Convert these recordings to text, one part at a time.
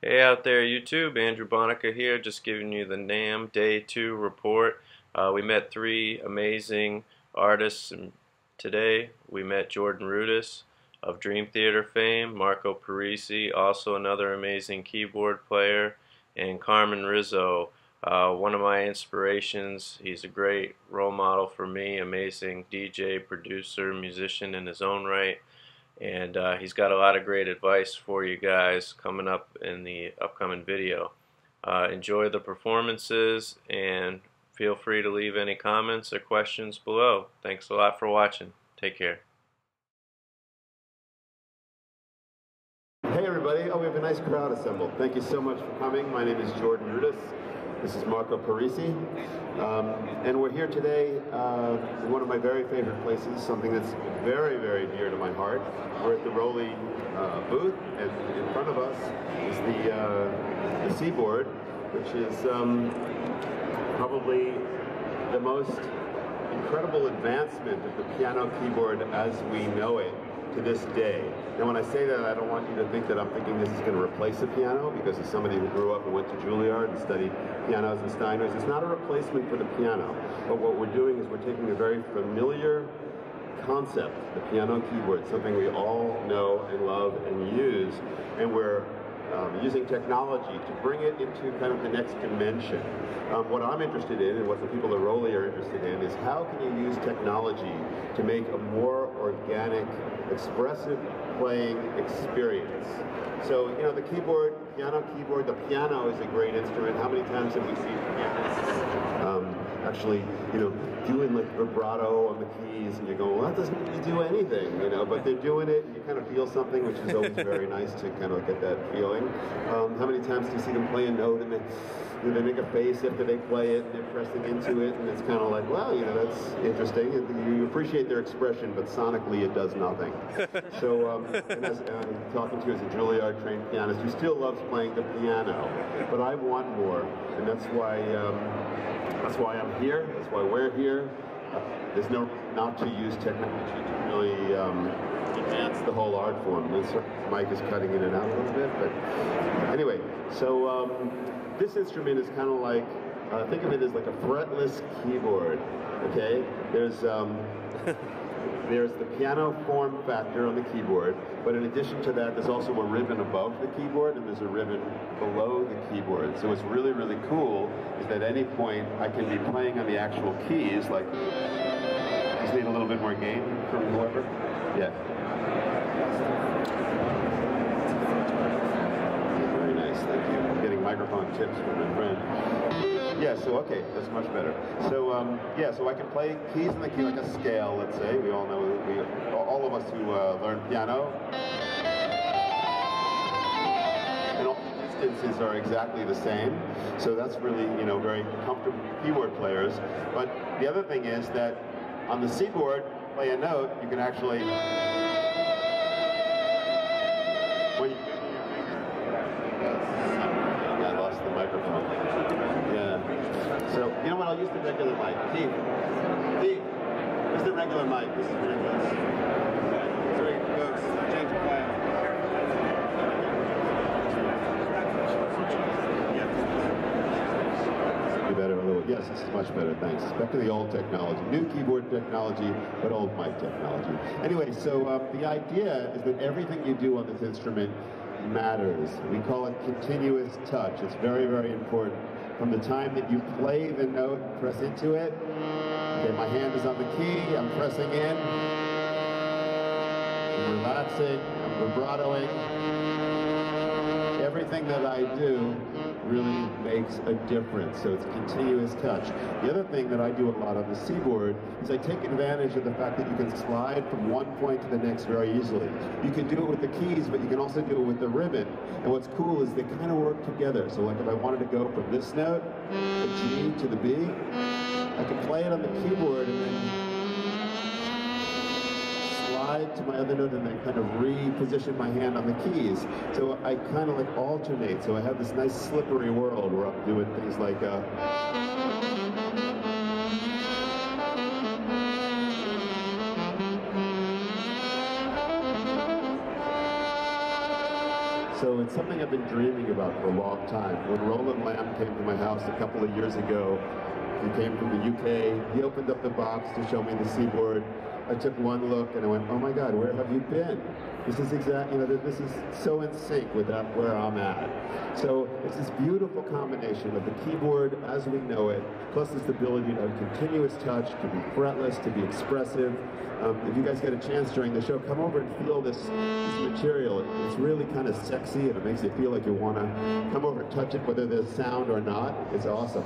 Hey out there YouTube, Andrew Bonica here, just giving you the NAMM Day 2 report. We met three amazing artists and today. We met Jordan Rudess of Dream Theater fame, Marco Parisi, also another amazing keyboard player, and Carmen Rizzo, one of my inspirations. He's a great role model for me, amazing DJ, producer, musician in his own right. And he's got a lot of great advice for you guys coming up in the upcoming video. Enjoy the performances and feel free to leave any comments or questions below. Thanks a lot for watching. Take care. Hey everybody, we have a nice crowd assembled. Thank you so much for coming. My name is Jordan Rudess. This is Marco Parisi. And we're here today in one of my very favorite places, something that's very, very dear to my heart. We're at the Roli booth, and in front of us is the Seaboard, which is probably the most incredible advancement of the piano keyboard as we know it to this day. Now when I say that, I don't want you to think that I'm thinking this is going to replace a piano, because as somebody who grew up and went to Juilliard and studied pianos and Steinways, it's not a replacement for the piano. But what we're doing is we're taking a very familiar concept, the piano keyboard, something we all know and love and use, and we're using technology to bring it into kind of the next dimension. What I'm interested in, and what the people at Roli are interested in, is how can you use technology to make a more organic, expressive playing experience. So, you know, the keyboard, piano keyboard, the piano is a great instrument. How many times have we seen pianists actually, you know, doing like vibrato on the keys, and you go, well, that doesn't really do anything, you know, but they're doing it, and you kind of feel something, which is always very nice to kind of get that feeling. How many times do you see them play a note, and they make a face after they play it, and they're pressing into it, and it's kind of like, well, you know, that's interesting. And you appreciate their expression, but sonically it does nothing. So, and as I'm talking to you as a Juilliard trained pianist who still loves playing the piano, but I want more, and that's why I'm here. That's why we're here. There's no not to use technology to really advance the whole art form. This mic is cutting in and out a little bit, but anyway. So this instrument is kind of like, think of it as like a fretless keyboard. Okay, there's the piano form factor on the keyboard, but in addition to that, there's also a ribbon above the keyboard, and there's a ribbon below the keyboard. So what's really, really cool is that at any point I can be playing on the actual keys, like, just need a little bit more gain from whoever. Yeah. Very nice, thank you. I'm getting microphone tips from my friend. Yeah, so okay, that's much better. So yeah, so I can play keys in the key like a scale, let's say. We all know, all of us who learn piano, and all the instances are exactly the same. So that's really, you know, very comfortable keyboard players. But the other thing is that on the Seaboard, play a note, you can actually, when you, I lost the microphone. Yeah. So, you know what, I'll use the regular mic. Steve, use the regular mic. This is ridiculous. Okay. Sorry, folks, change the plan. Be better a little. Yes, this is much better, thanks. Back to the old technology. New keyboard technology, but old mic technology. Anyway, so the idea is that everything you do on this instrument matters. We call it continuous touch. It's very, very important. From the time that you play the note, press into it. Okay, my hand is on the key, I'm pressing in. I'm relaxing, I'm vibratoing. Everything that I do really makes a difference, so it's continuous touch. The other thing that I do a lot on the Seaboard is I take advantage of the fact that you can slide from one point to the next very easily. You can do it with the keys, but you can also do it with the ribbon. And what's cool is they kind of work together. So like if I wanted to go from this note, the G to the B, I can play it on the keyboard and then slide to my other note and then kind of reposition my hand on the keys. So I kind of like alternate. So I have this nice slippery world where I'm doing things like So it's something I've been dreaming about for a long time. When Roland Lamb came to my house a couple of years ago, he came from the UK, he opened up the box to show me the Seaboard. I took one look and I went, oh my God, where have you been? This is this is so in sync with where I'm at. So it's this beautiful combination of the keyboard as we know it, plus this ability to have continuous touch, to be fretless, to be expressive. If you guys get a chance during the show, come over and feel this material. It's really kind of sexy and it makes you feel like you want to come over and touch it, whether there's sound or not. It's awesome.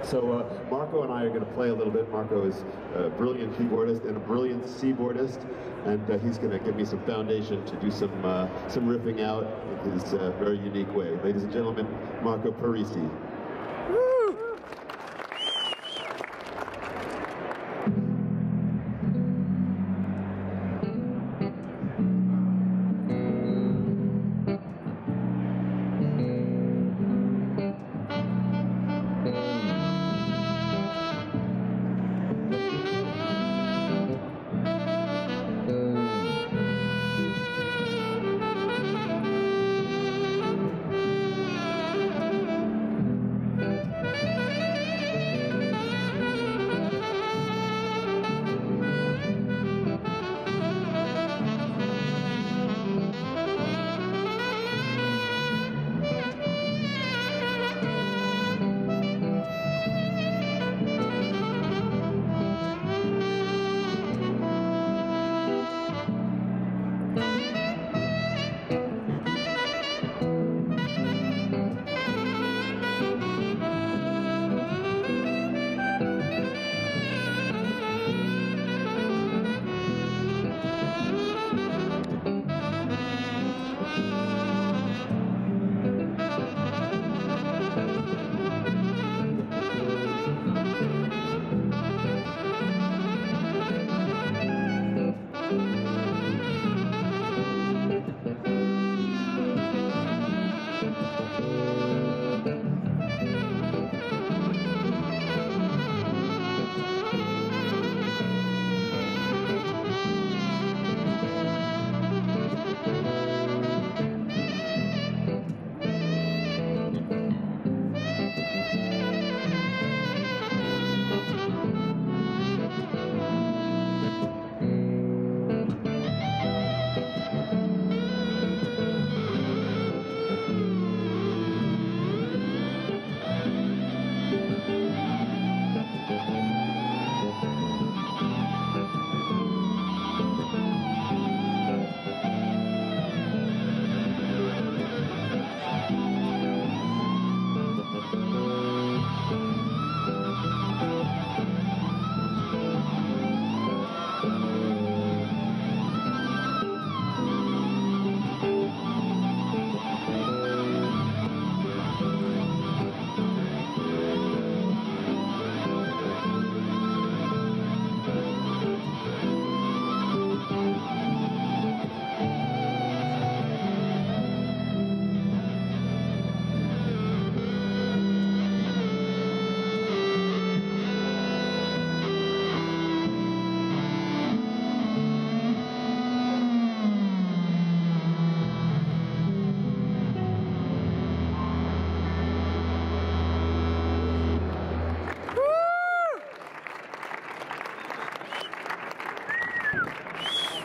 So Marco and I are going to play a little bit. Marco is a brilliant keyboardist and a brilliant seaboardist, and he's going to give me some foundation to do some riffing out in his very unique way. Ladies and gentlemen, Marco Parisi.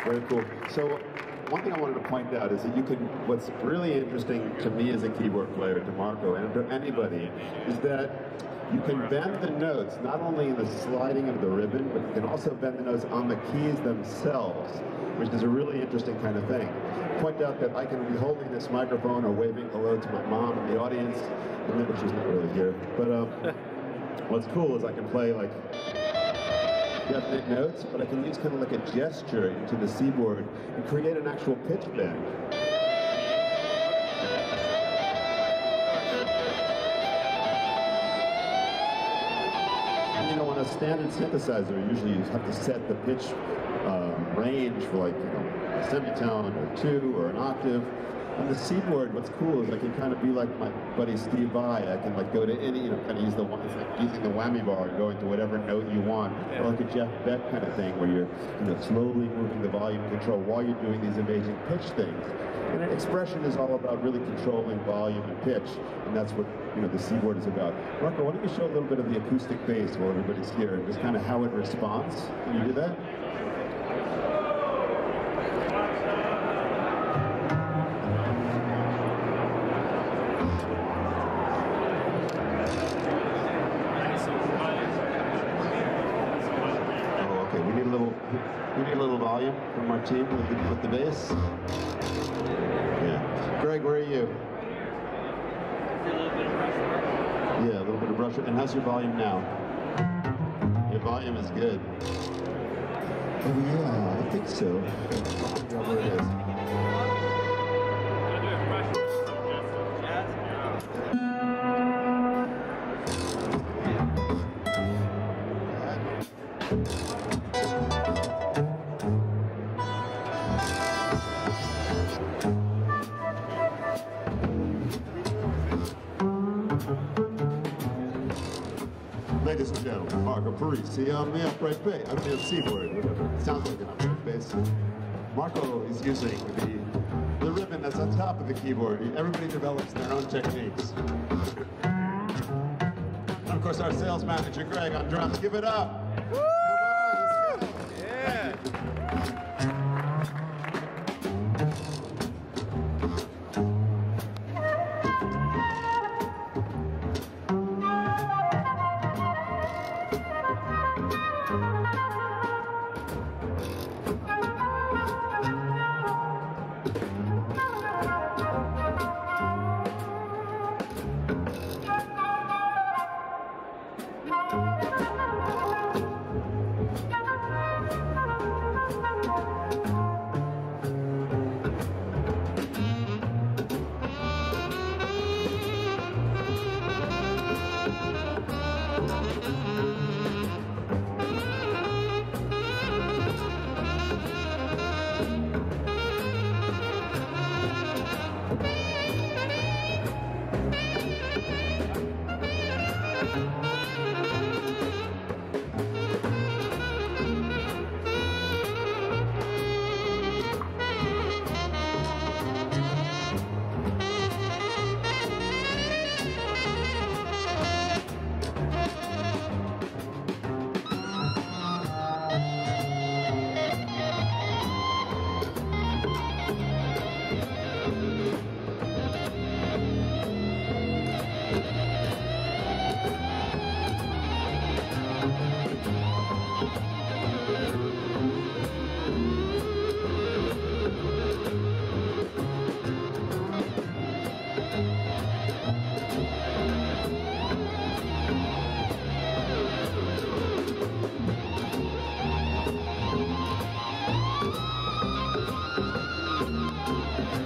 Very cool. So one thing I wanted to point out is that what's really interesting to me as a keyboard player, to Marco, and to anybody, is that you can bend the notes, not only in the sliding of the ribbon, but you can also bend the notes on the keys themselves, which is a really interesting kind of thing. Point out that I can be holding this microphone or waving hello to my mom in the audience, and she's not really here. But what's cool is I can play like definite notes, but I can use kind of like a gesture into the Seaboard and create an actual pitch bend. And you know, on a standard synthesizer, usually you have to set the pitch range for like, you know, a semitone or two or an octave. On the Seaboard, what's cool is I can kind of be like my buddy Steve Vai. I can like go to any, you know, kind of use it's like using the whammy bar and going to whatever note you want, or like a Jeff Beck kind of thing where you're, you know, slowly moving the volume control while you're doing these amazing pitch things. And expression is all about really controlling volume and pitch, and that's what, you know, the Seaboard is about. Marco, why don't you show a little bit of the acoustic bass while everybody's here, and just kind of how it responds? Can you do that? We need a little volume from our team with the bass. Yeah. Greg, where are you? Yeah, a little bit of brush. And how's your volume now? Your volume is good. Oh yeah, I think so. Where it is. Ladies and gentlemen, Marco Parisi on the upright bass. I mean, Seaboard, whatever. It sounds like an upright bass. Marco is using the ribbon that's on top of the keyboard. Everybody develops their own techniques. And of course, our sales manager, Greg, on drums. Give it up. Woo! Come on, let's go.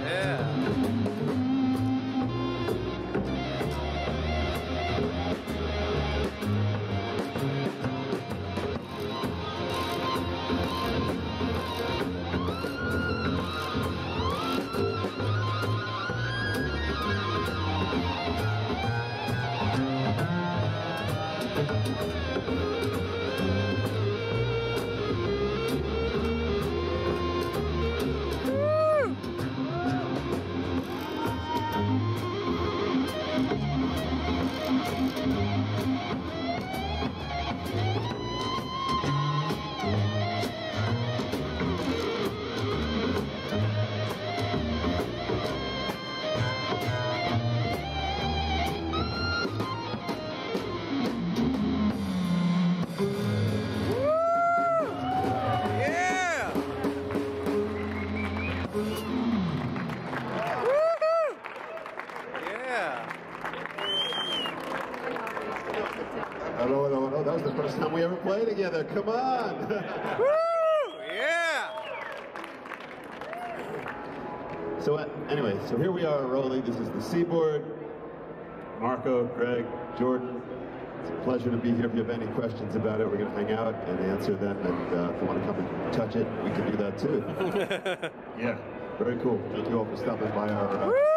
Yeah. Hello. That was the first time we ever played together. Come on. Woo! Yeah. So anyway, so here we are at Roli. This is the Seaboard. Marco, Greg, Jordan. It's a pleasure to be here. If you have any questions about it, we're going to hang out and answer them. And if you want to come and touch it, we can do that too. Yeah. Very cool. Thank you all for stopping by our